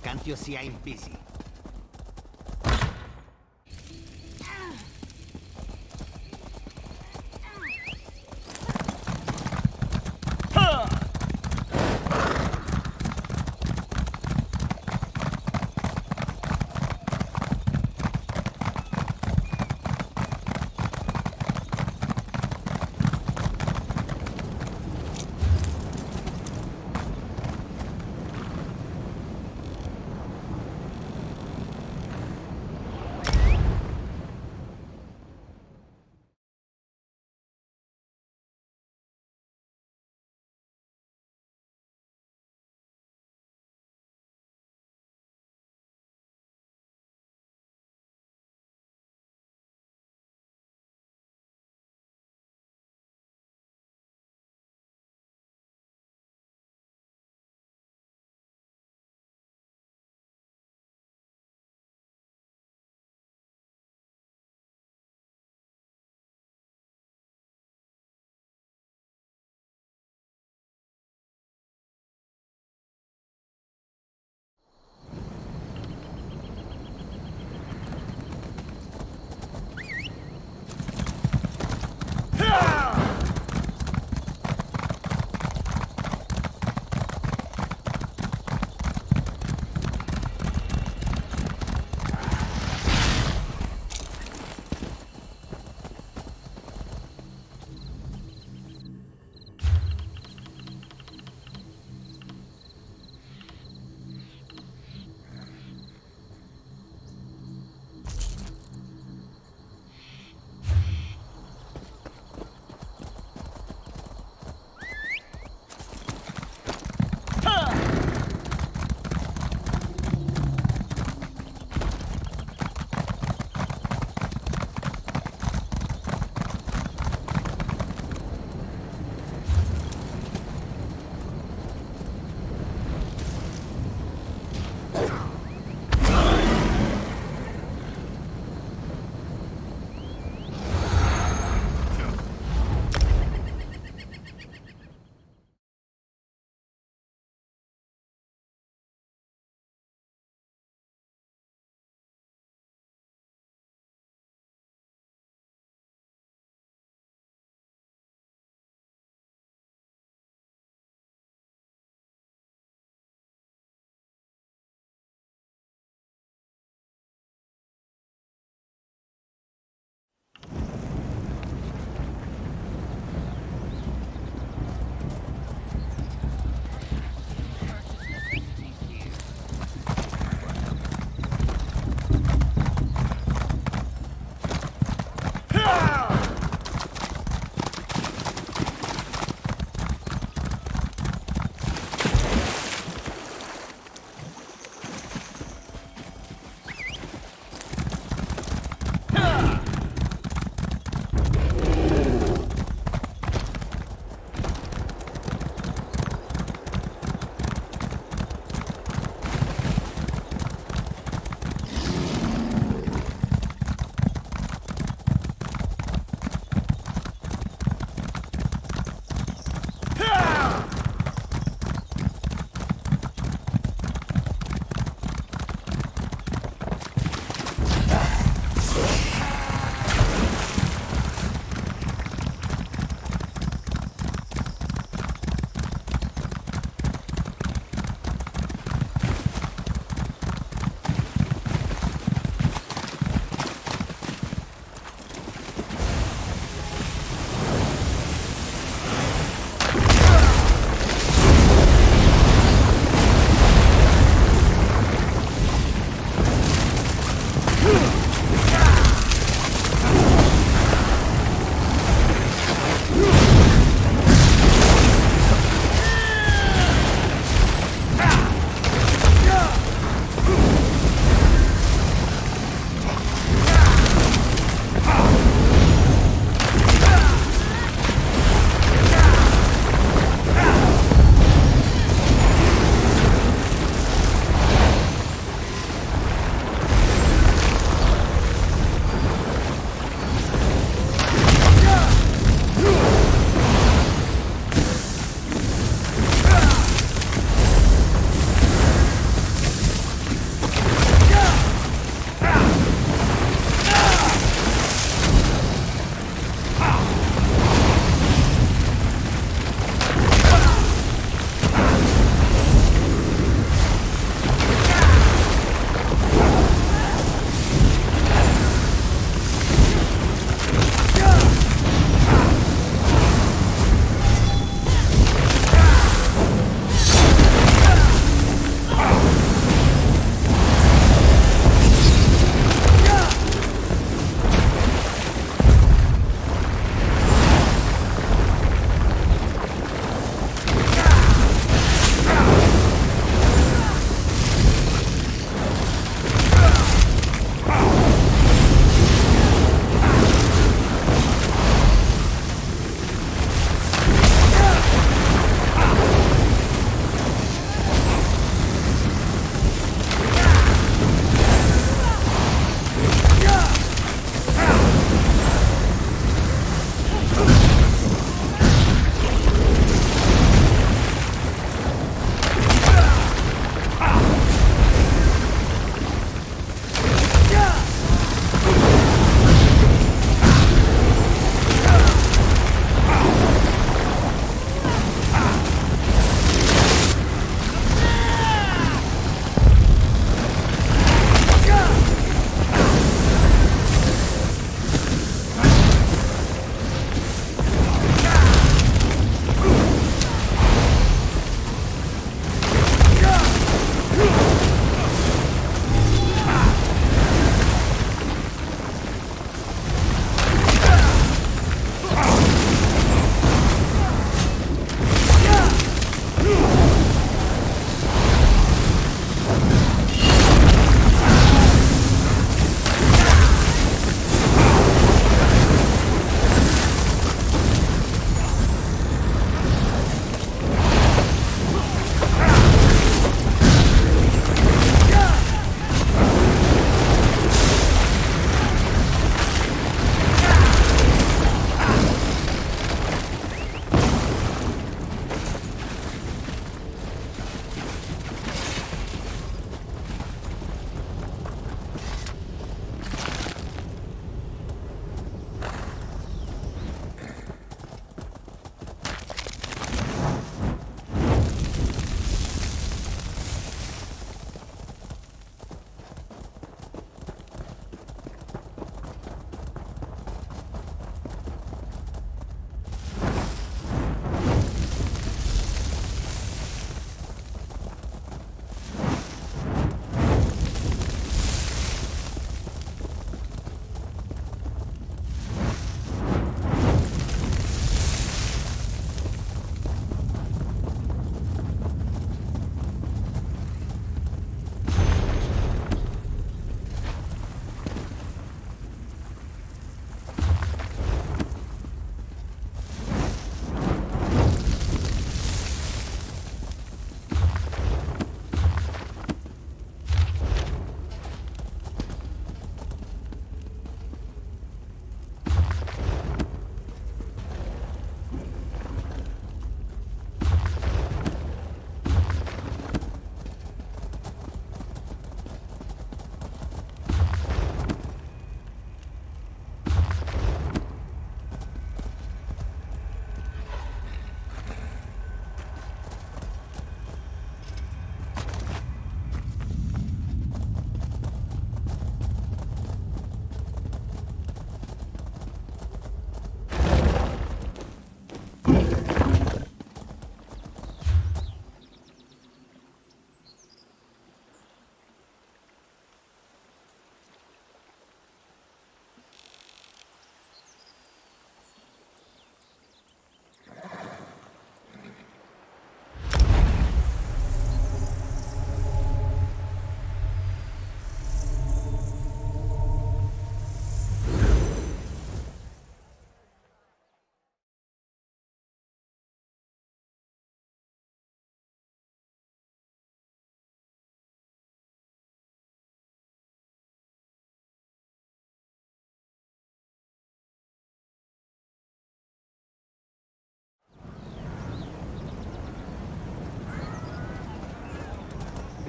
Cantio sia in pisi.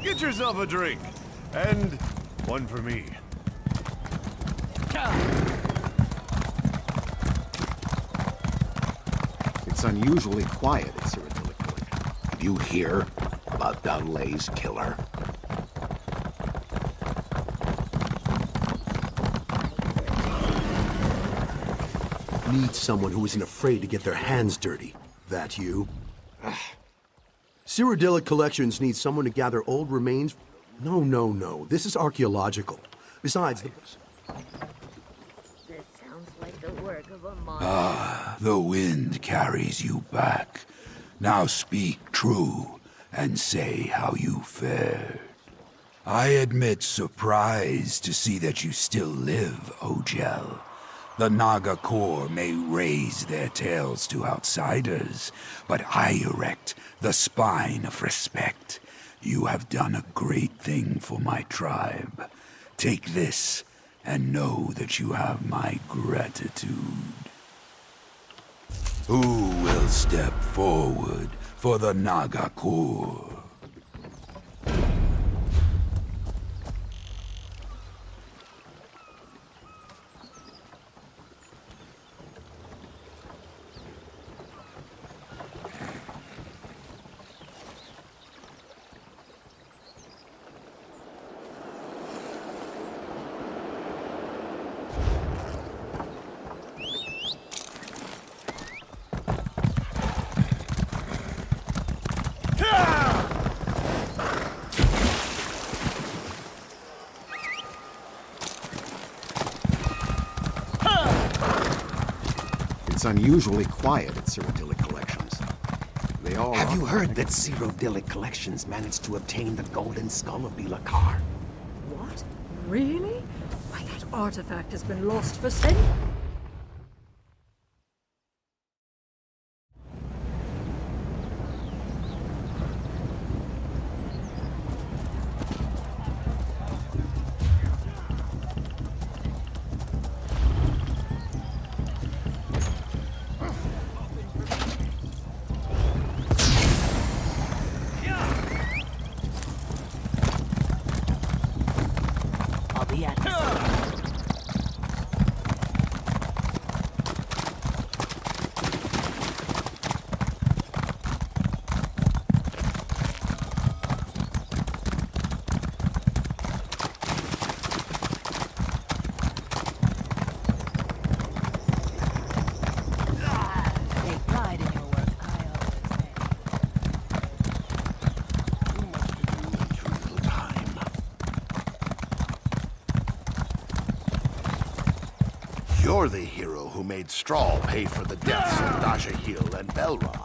Get yourself a drink. And one for me. It's unusually quiet at Cyrodiilic Collection. Did you hear about Dunlay's killer? Need someone who isn't afraid to get their hands dirty. That you? Cyrodiilic Collections needs someone to gather old remains. No. This is archaeological. Besides, This sounds like the work of a monster. The wind carries you back. Now speak true and say how you fared. I admit surprise to see that you still live, Ojel. The Naga Corps may raise their tails to outsiders, but I erect the spine of respect. You have done a great thing for my tribe. Take this and know that you have my gratitude. Who will step forward for the Naga Corps? It's unusually quiet at Cyrodiilic Collections. They all Have you heard that Cyrodiilic Collections managed to obtain the golden skull of Bilakar? What? Really? Why, that artifact has been lost for centuries. I'll be at this. Take pride in your work, I always say. You're the hero who made Strahl pay for the deaths of Dajahil and Belra.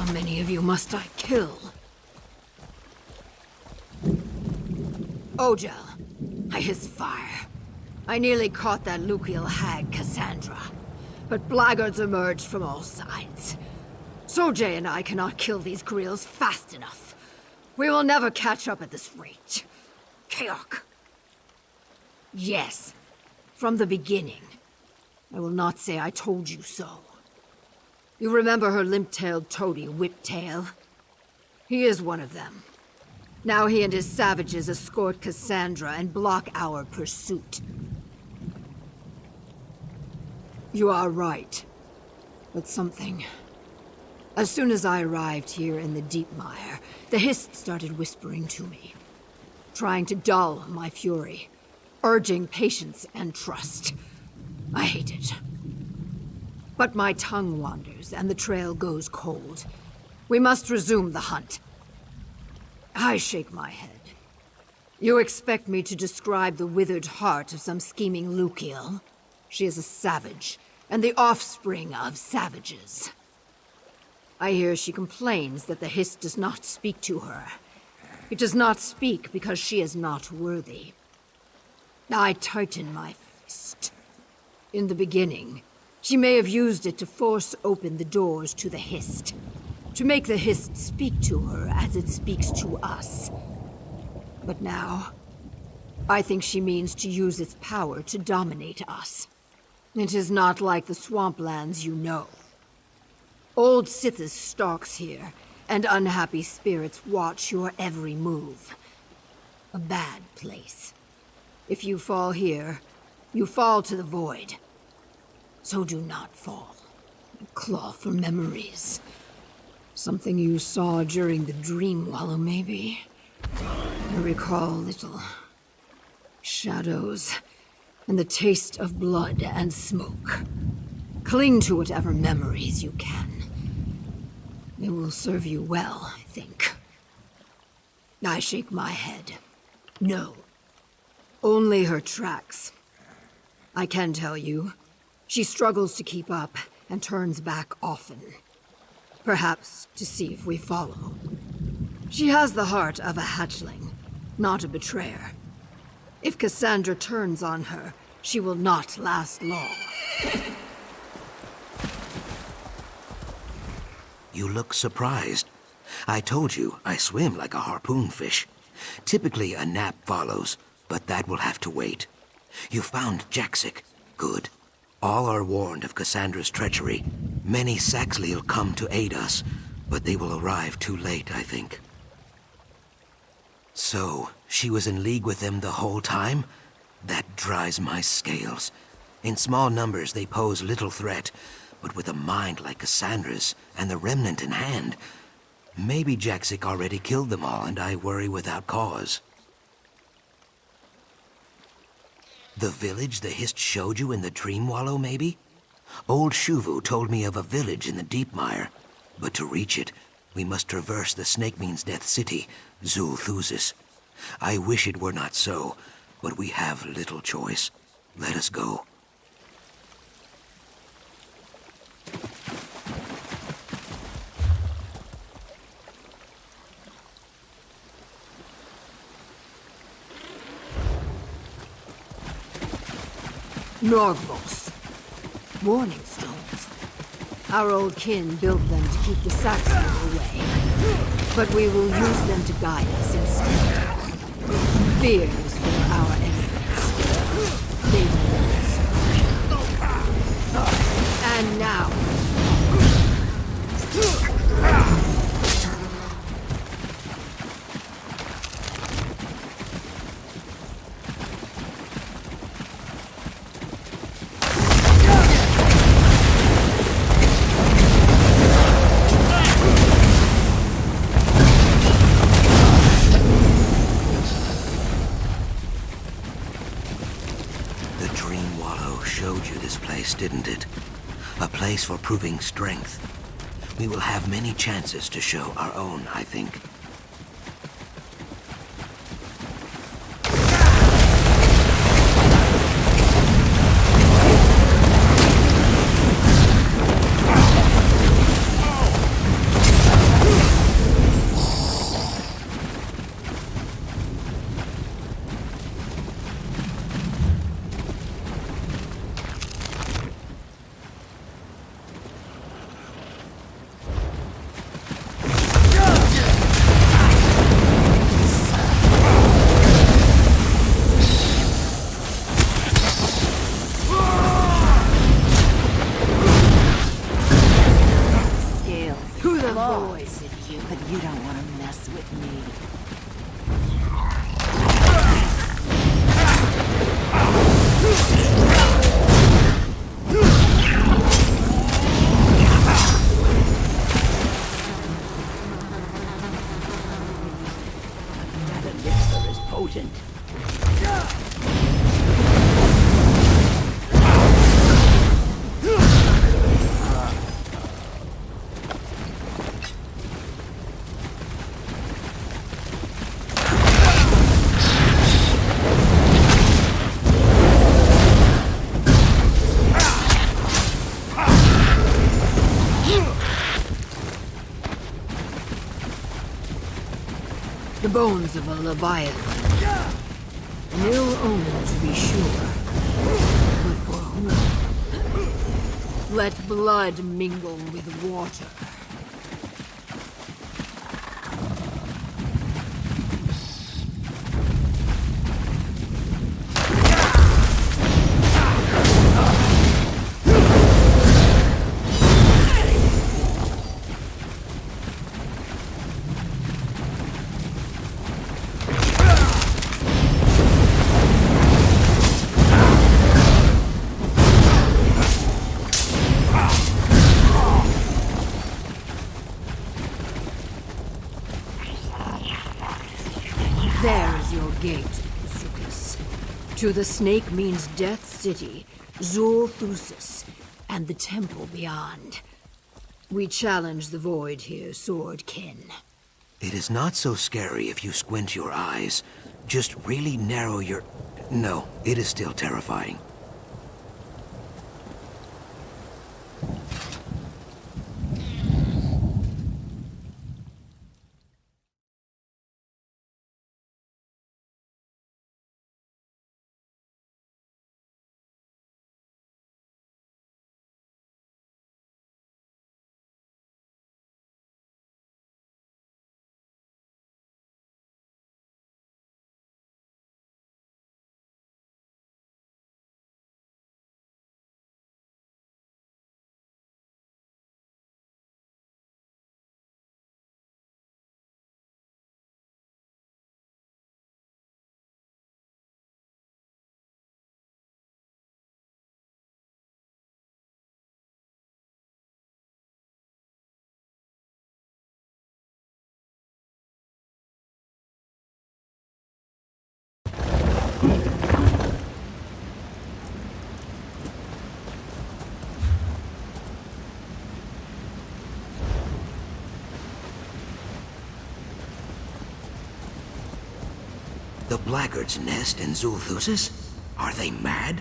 How many of you must I kill? Ojel, I hiss fire. I nearly caught that Lucial hag, Cassandra. But blackguards emerged from all sides. Sojay and I cannot kill these grills fast enough. We will never catch up at this rate. Keok. Yes, from the beginning. I will not say I told you so. You remember her limp-tailed toady, Whiptail? He is one of them. Now he and his savages escort Cassandra and block our pursuit. You are right. But something... As soon as I arrived here in the Deepmire, the Hist started whispering to me, trying to dull my fury, urging patience and trust. I hate it. But my tongue wanders and the trail goes cold. We must resume the hunt. I shake my head. You expect me to describe the withered heart of some scheming Lucial? She is a savage, and the offspring of savages. I hear she complains that the Hist does not speak to her. It does not speak because she is not worthy. I tighten my fist. In the beginning, she may have used it to force open the doors to the Hist. To make the Hist speak to her as it speaks to us. But now, I think she means to use its power to dominate us. It is not like the swamplands you know. Old Sithis stalks here, and unhappy spirits watch your every move. A bad place. If you fall here, you fall to the void. So do not fall. Claw for memories. Something you saw during the Dream Wallow, maybe? I recall little shadows, and the taste of blood and smoke. Cling to whatever memories you can. It will serve you well, I think. I shake my head. No. Only her tracks. I can tell you, she struggles to keep up and turns back often. Perhaps to see if we follow. She has the heart of a hatchling, not a betrayer. If Cassandra turns on her, she will not last long. You look surprised. I told you, I swim like a harpoon fish. Typically, a nap follows, but that will have to wait. You found Jaxic. Good. All are warned of Cassandra's treachery. Many Saxley'll come to aid us, but they will arrive too late, I think. So, she was in league with them the whole time? That dries my scales. In small numbers, they pose little threat, but with a mind like Cassandra's, and the remnant in hand, maybe Jaxic already killed them all, and I worry without cause. The village the Hist showed you in the Dream Wallow, maybe? Old Shuvu told me of a village in the Deepmire, but to reach it, we must traverse the Snake Means Death City, Zul'Thuzis. I wish it were not so, but we have little choice. Let us go. Norgos. Warning stones. Our old kin built them to keep the Saxons away. But we will use them to guide us instead. Fears for our enemies. They will also. And now. Didn't it? A place for proving strength. We will have many chances to show our own, I think. voice in you. But you don't want to mess with me. That elixir is potent. The bones of a Leviathan. An ill omen, to be sure. But for whom? Let blood mingle with water. There is your gate, Zucus. To the snake means Death City, Zulthusis, and the temple beyond. We challenge the void here, Swordkin. It is not so scary if you squint your eyes. Just really narrow your... No, it is still terrifying. The Blackguard's nest in Zulthusis? Are they mad?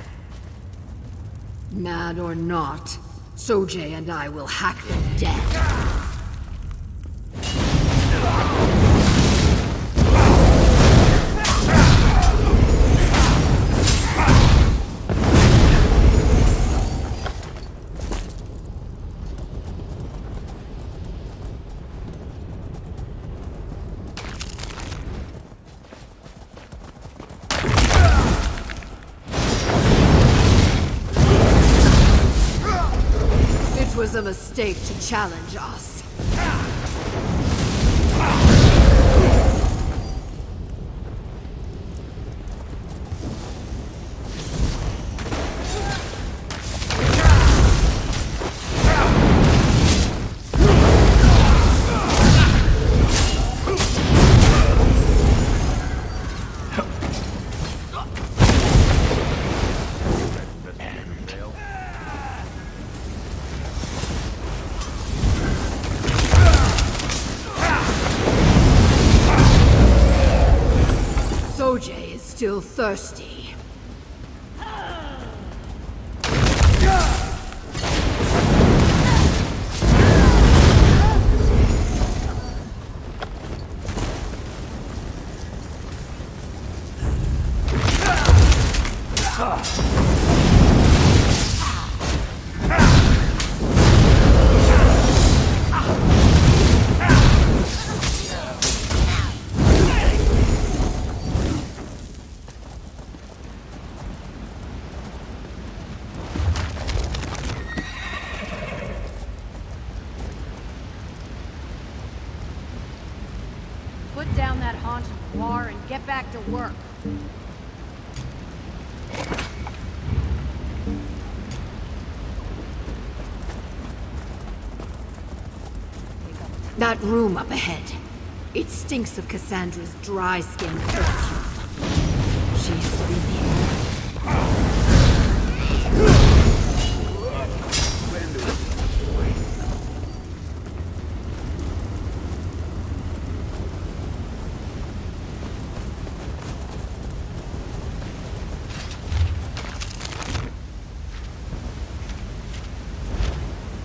Mad or not, Sojay and I will hack them dead. It was a mistake to challenge us. Sojay is still thirsty. Put down that haunted bar and get back to work. That room up ahead. It stinks of Cassandra's dry-skinned perfume. She's been here.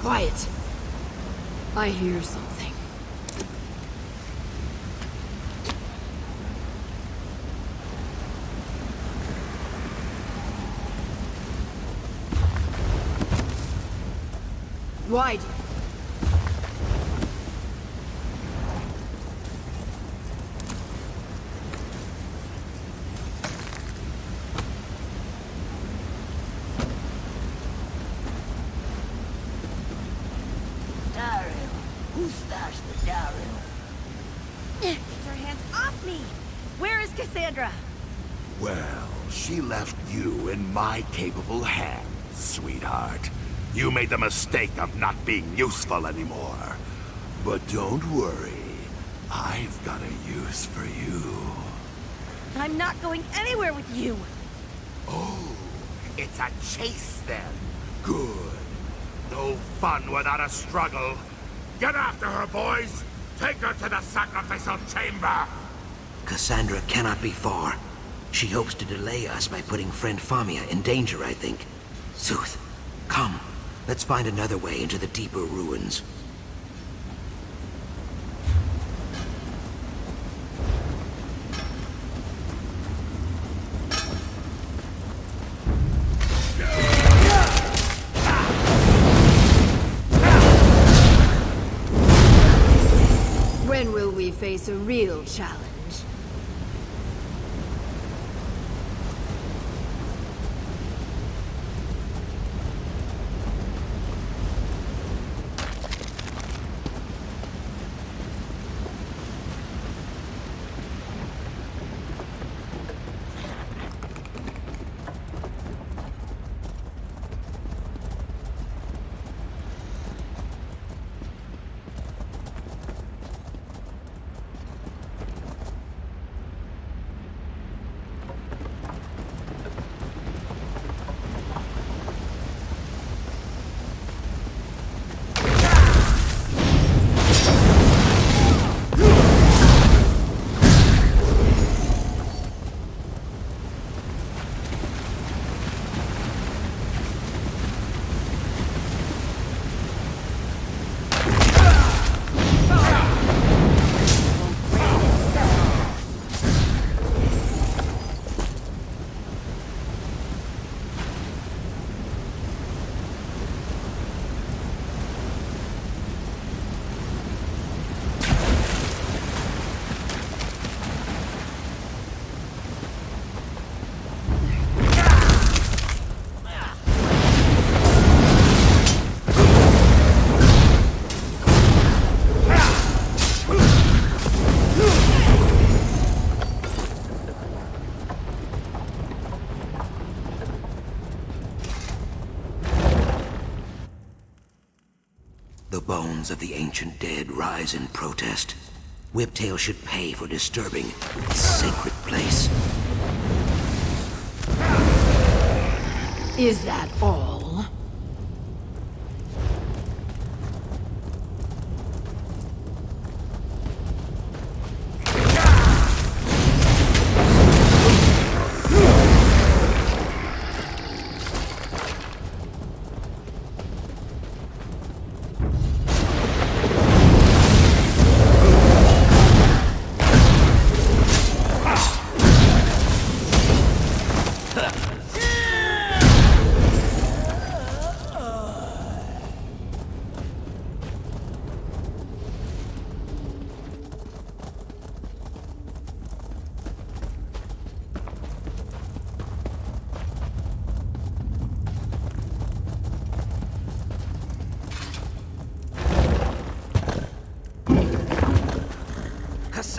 Quiet. I hear something. Wide. Daryl. Who stashed the Daryl? Get your hands off me! Where is Cassandra? Well, she left you in my capable hands, sweetheart. You made the mistake of not being useful anymore. But don't worry. I've got a use for you. I'm not going anywhere with you! Oh, it's a chase then. Good. No fun without a struggle. Get after her, boys! Take her to the sacrificial chamber! Cassandra cannot be far. She hopes to delay us by putting friend Famia in danger, I think. Sooth, come. Let's find another way into the deeper ruins. When will we face a real challenge? The bones of the ancient dead rise in protest. Whiptail should pay for disturbing this sacred place. Is that all?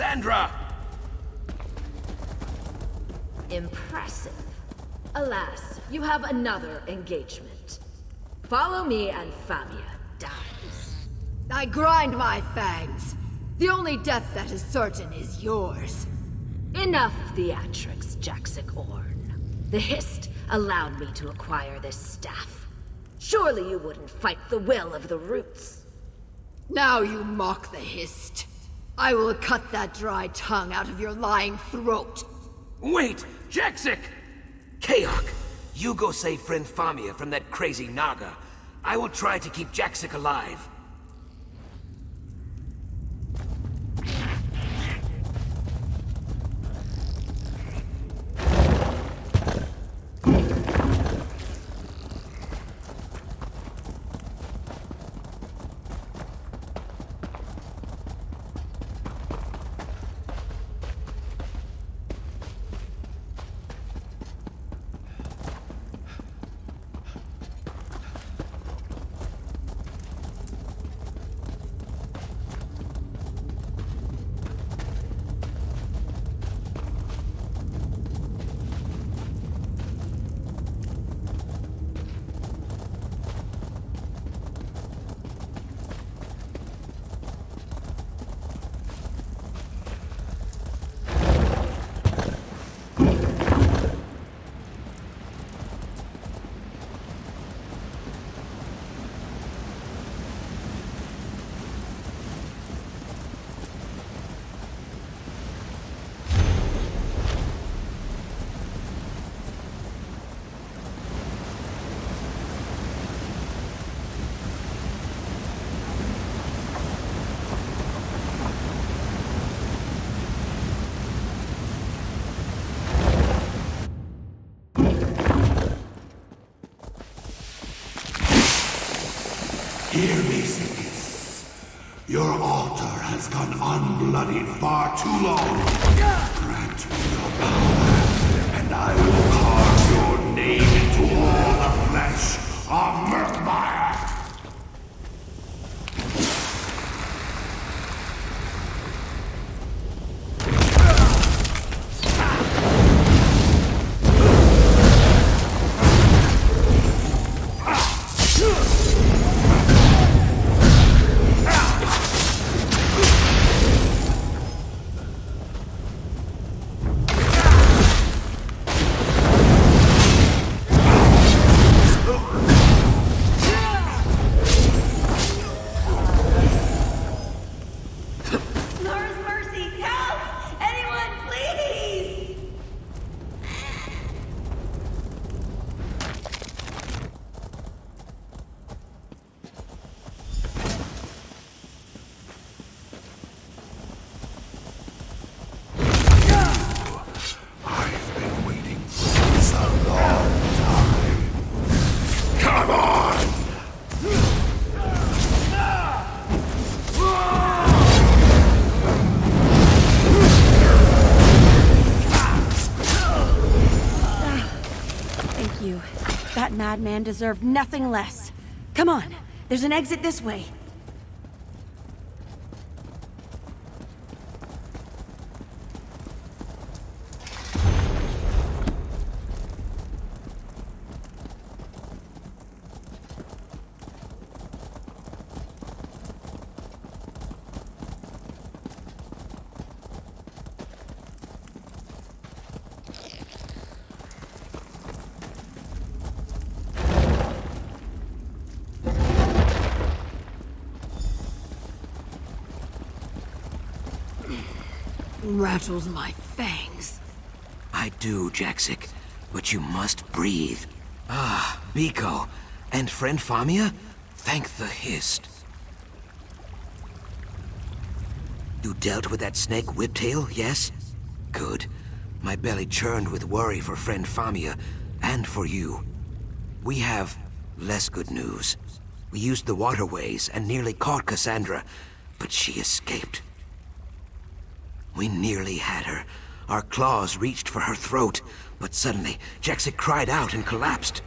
Cassandra! Impressive. Alas, you have another engagement. Follow me and Famia dies. I grind my fangs. The only death that is certain is yours. Enough theatrics, Jaxic Orn. The Hist allowed me to acquire this staff. Surely you wouldn't fight the will of the Roots. Now you mock the Hist. I will cut that dry tongue out of your lying throat. Wait! Jaxic! Kaok, you go save friend Famia from that crazy Naga. I will try to keep Jaxic alive. Hear me, Sickis. Your altar has gone unbloodied far too long. Grant me your power, and I will carve your name into all the flesh of Murkmire. That madman deserved nothing less. Come on, there's an exit this way. Rattles my fangs. I do, Jaxic, but you must breathe. Ah, Biko. And friend Famia? Thank the Hist. You dealt with that snake Whiptail, yes? Good. My belly churned with worry for friend Famia, and for you. We have less good news. We used the waterways and nearly caught Cassandra, but she escaped. We nearly had her. Our claws reached for her throat, but suddenly, Jaxic cried out and collapsed.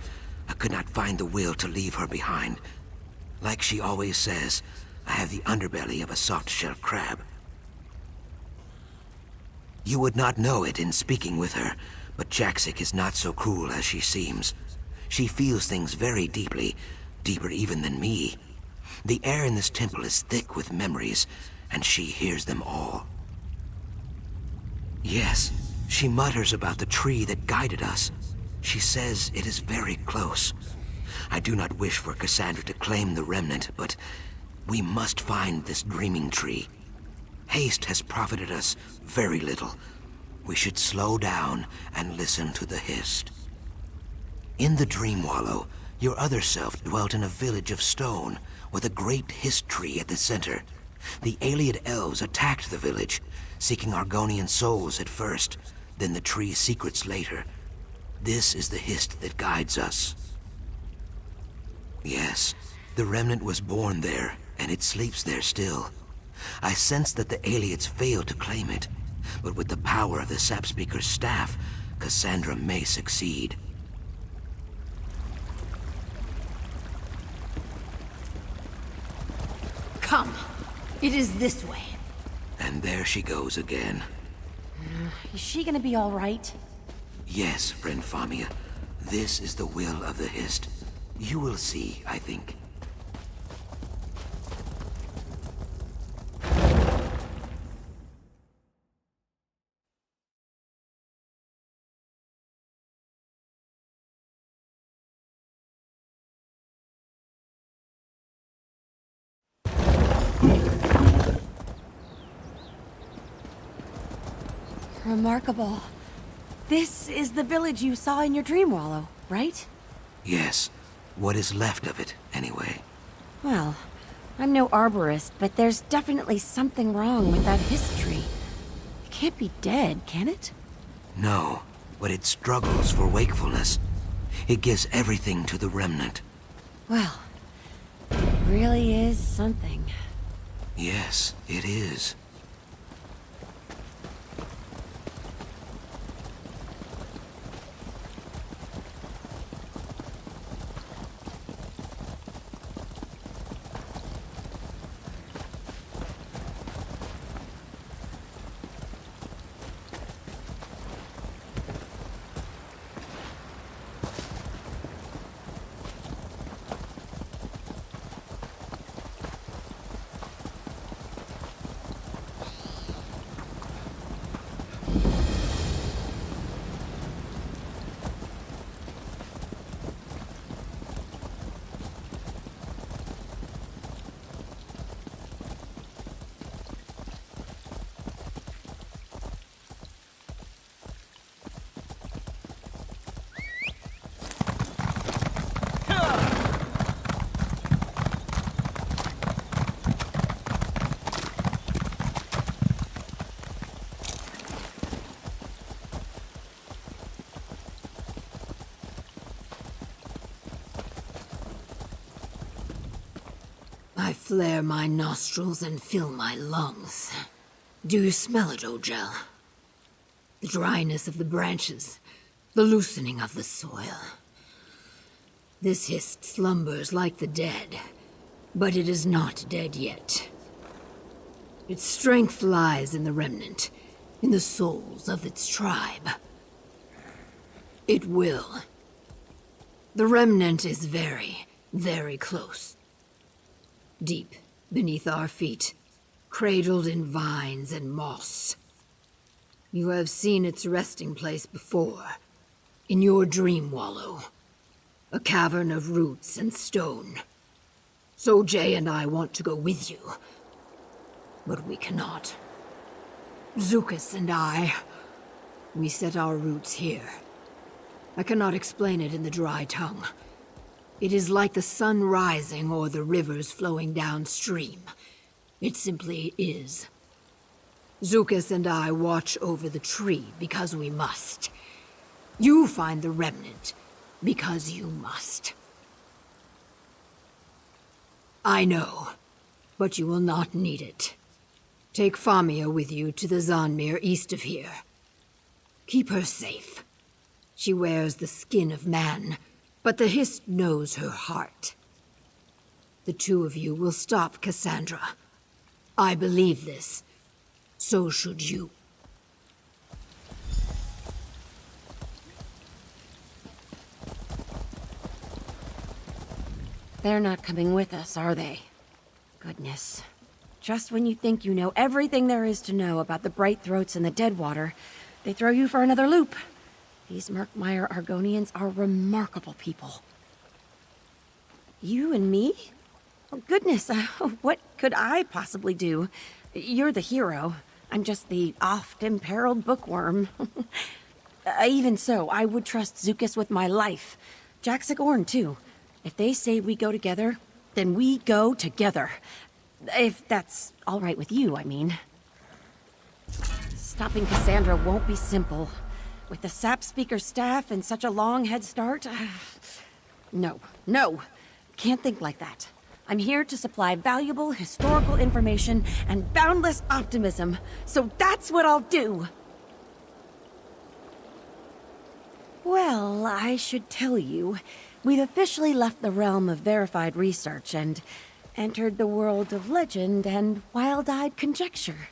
I could not find the will to leave her behind. Like she always says, I have the underbelly of a soft-shell crab. You would not know it in speaking with her, but Jaxic is not so cruel as she seems. She feels things very deeply, deeper even than me. The air in this temple is thick with memories, and she hears them all. Yes, she mutters about the tree that guided us. She says it is very close. I do not wish for Cassandra to claim the remnant, but we must find this dreaming tree. Haste has profited us very little. We should slow down and listen to the hist. In the Dream Wallow, your other self dwelt in a village of stone with a great hist tree at the center. The Ayleid elves attacked the village, seeking Argonian souls at first, then the tree's secrets later. This is the hist that guides us. Yes, the remnant was born there, and it sleeps there still. I sense that the Ayleids failed to claim it, but with the power of the Sapspeaker's staff, Cassandra may succeed. Come. It is this way. And there she goes again. Is she gonna be all right? Yes, friend Famia. This is the will of the hist. You will see, I think. Remarkable. This is the village you saw in your dream wallow, right? Yes. What is left of it, anyway? Well, I'm no arborist, but there's definitely something wrong with that history. It can't be dead, can it? No, but it struggles for wakefulness. It gives everything to the remnant. Well, it really is something. Yes, it is. I flare my nostrils and fill my lungs. Do you smell it, Ojel? The dryness of the branches, the loosening of the soil. This hist slumbers like the dead, but it is not dead yet. Its strength lies in the remnant, in the souls of its tribe. It will. The remnant is very, very close. Deep beneath our feet, cradled in vines and moss. You have seen its resting place before, in your dream wallow. A cavern of roots and stone. So Jay and I want to go with you, but we cannot. Zukas and I, we set our roots here. I cannot explain it in the dry tongue. It is like the sun rising or the rivers flowing downstream. It simply is. Zukas and I watch over the tree because we must. You find the remnant because you must. I know, but you will not need it. Take Famia with you to the Zanmir east of here. Keep her safe. She wears the skin of man, but the hist knows her heart. The two of you will stop Cassandra. I believe this. So should you. They're not coming with us, are they? Goodness. Just when you think you know everything there is to know about the Bright Throats and the Deadwater, they throw you for another loop. These Murkmire Argonians are remarkable people. You and me? Oh, goodness, what could I possibly do? You're the hero. I'm just the oft-imperiled bookworm. Even so, I would trust Zukas with my life. Jaxic Orn, too. If they say we go together, then we go together. If that's all right with you, I mean. Stopping Cassandra won't be simple. With the Sap Speaker staff and such a long head start... No. Can't think like that. I'm here to supply valuable historical information and boundless optimism, so that's what I'll do! Well, I should tell you, we've officially left the realm of verified research and entered the world of legend and wild-eyed conjecture.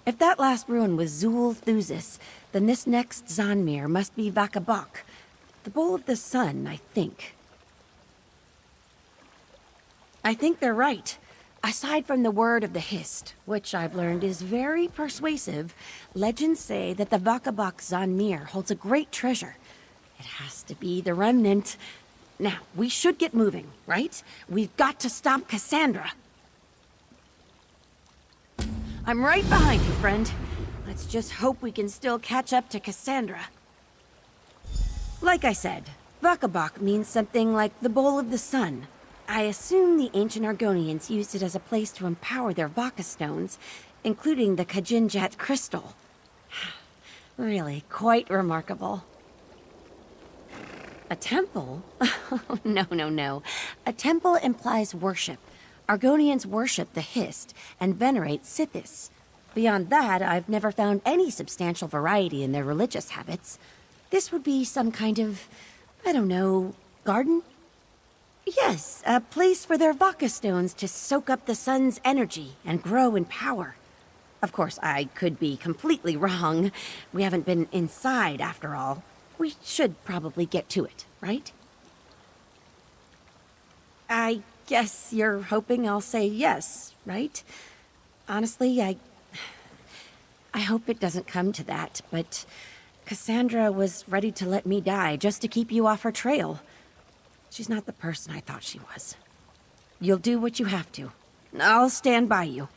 If that last ruin was Zul Thusis, then this next Zanmir must be Vakabok, the Bowl of the Sun, I think. I think they're right. Aside from the word of the Hist, which I've learned is very persuasive, legends say that the Vakabok Zanmir holds a great treasure. It has to be the remnant. Now, we should get moving, right? We've got to stop Cassandra. I'm right behind you, friend. Let's just hope we can still catch up to Cassandra. Like I said, Vakabok means something like the Bowl of the Sun. I assume the ancient Argonians used it as a place to empower their Vaka stones, including the Kajinjat crystal. Really, quite remarkable. A temple? No. A temple implies worship. Argonians worship the Hist and venerate Sithis. Beyond that, I've never found any substantial variety in their religious habits. This would be some kind of, I don't know, garden? Yes, a place for their Vaka stones to soak up the sun's energy and grow in power. Of course, I could be completely wrong. We haven't been inside, after all. We should probably get to it, right? I guess you're hoping I'll say yes, right? Honestly, I hope it doesn't come to that, but Cassandra was ready to let me die just to keep you off her trail. She's not the person I thought she was. You'll do what you have to. I'll stand by you.